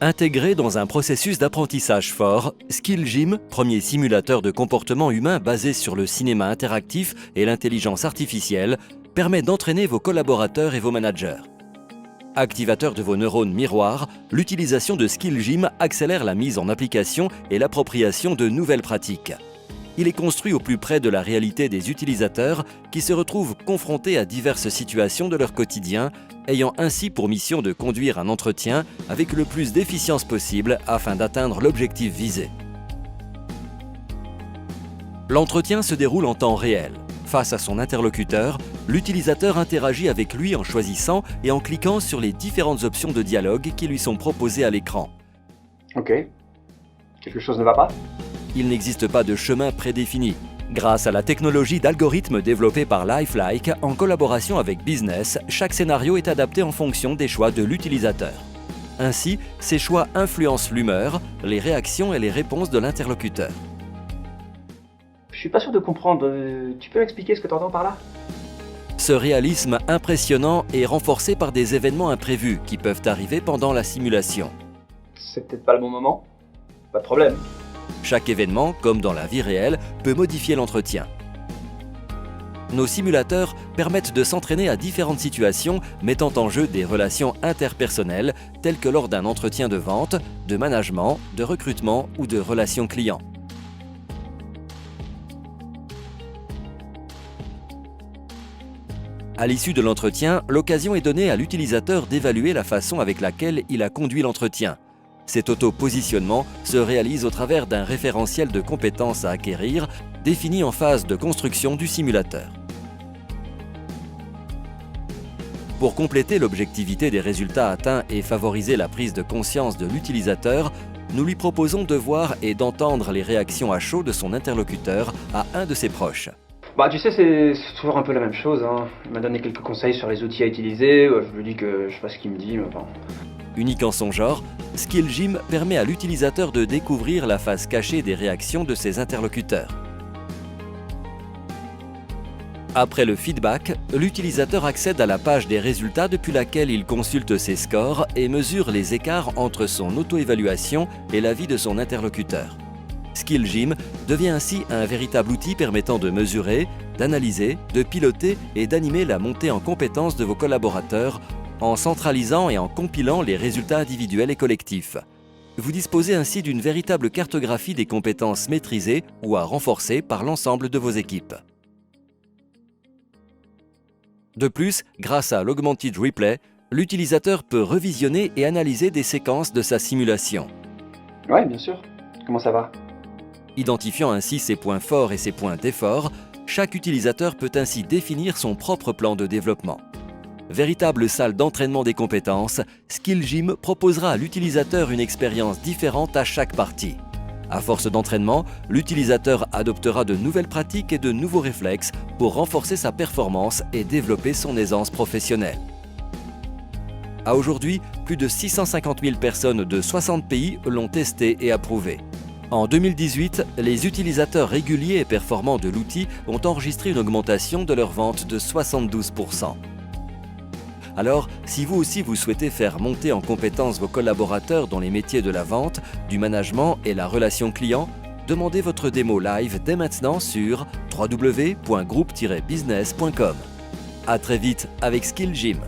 Intégré dans un processus d'apprentissage fort, SkillGym, premier simulateur de comportement humain basé sur le cinéma interactif et l'intelligence artificielle, permet d'entraîner vos collaborateurs et vos managers. Activateur de vos neurones miroirs, l'utilisation de SkillGym accélère la mise en application et l'appropriation de nouvelles pratiques. Il est construit au plus près de la réalité des utilisateurs qui se retrouvent confrontés à diverses situations de leur quotidien, ayant ainsi pour mission de conduire un entretien avec le plus d'efficience possible afin d'atteindre l'objectif visé. L'entretien se déroule en temps réel. Face à son interlocuteur, l'utilisateur interagit avec lui en choisissant et en cliquant sur les différentes options de dialogue qui lui sont proposées à l'écran. Ok. Quelque chose ne va pas? Il n'existe pas de chemin prédéfini. Grâce à la technologie d'algorithmes développée par Lifelike, en collaboration avec Business, chaque scénario est adapté en fonction des choix de l'utilisateur. Ainsi, ces choix influencent l'humeur, les réactions et les réponses de l'interlocuteur. Je suis pas sûr de comprendre. Tu peux m'expliquer ce que tu entends par là? Ce réalisme impressionnant est renforcé par des événements imprévus qui peuvent arriver pendant la simulation. C'est peut-être pas le bon moment? Pas de problème. Chaque événement, comme dans la vie réelle, peut modifier l'entretien. Nos simulateurs permettent de s'entraîner à différentes situations mettant en jeu des relations interpersonnelles telles que lors d'un entretien de vente, de management, de recrutement ou de relations clients. À l'issue de l'entretien, l'occasion est donnée à l'utilisateur d'évaluer la façon avec laquelle il a conduit l'entretien. Cet auto-positionnement se réalise au travers d'un référentiel de compétences à acquérir, défini en phase de construction du simulateur. Pour compléter l'objectivité des résultats atteints et favoriser la prise de conscience de l'utilisateur, nous lui proposons de voir et d'entendre les réactions à chaud de son interlocuteur à un de ses proches. Bah tu sais, c'est toujours un peu la même chose, hein. Il m'a donné quelques conseils sur les outils à utiliser, je lui dis que je sais pas ce qu'il me dit, mais bon. Unique en son genre, SkillGym permet à l'utilisateur de découvrir la face cachée des réactions de ses interlocuteurs. Après le feedback, l'utilisateur accède à la page des résultats depuis laquelle il consulte ses scores et mesure les écarts entre son auto-évaluation et l'avis de son interlocuteur. SkillGym devient ainsi un véritable outil permettant de mesurer, d'analyser, de piloter et d'animer la montée en compétences de vos collaborateurs en centralisant et en compilant les résultats individuels et collectifs. Vous disposez ainsi d'une véritable cartographie des compétences maîtrisées ou à renforcer par l'ensemble de vos équipes. De plus, grâce à l'Augmented Replay, l'utilisateur peut revisionner et analyser des séquences de sa simulation. Ouais, bien sûr. Comment ça va? Identifiant ainsi ses points forts et ses points d'effort, chaque utilisateur peut ainsi définir son propre plan de développement. Véritable salle d'entraînement des compétences, SkillGym proposera à l'utilisateur une expérience différente à chaque partie. À force d'entraînement, l'utilisateur adoptera de nouvelles pratiques et de nouveaux réflexes pour renforcer sa performance et développer son aisance professionnelle. À aujourd'hui, plus de 650 000 personnes de 60 pays l'ont testé et approuvé. En 2018, les utilisateurs réguliers et performants de l'outil ont enregistré une augmentation de leur vente de 72%. Alors, si vous aussi vous souhaitez faire monter en compétence vos collaborateurs dans les métiers de la vente, du management et la relation client, demandez votre démo live dès maintenant sur www.groupe-business.com. À très vite avec SkillGym.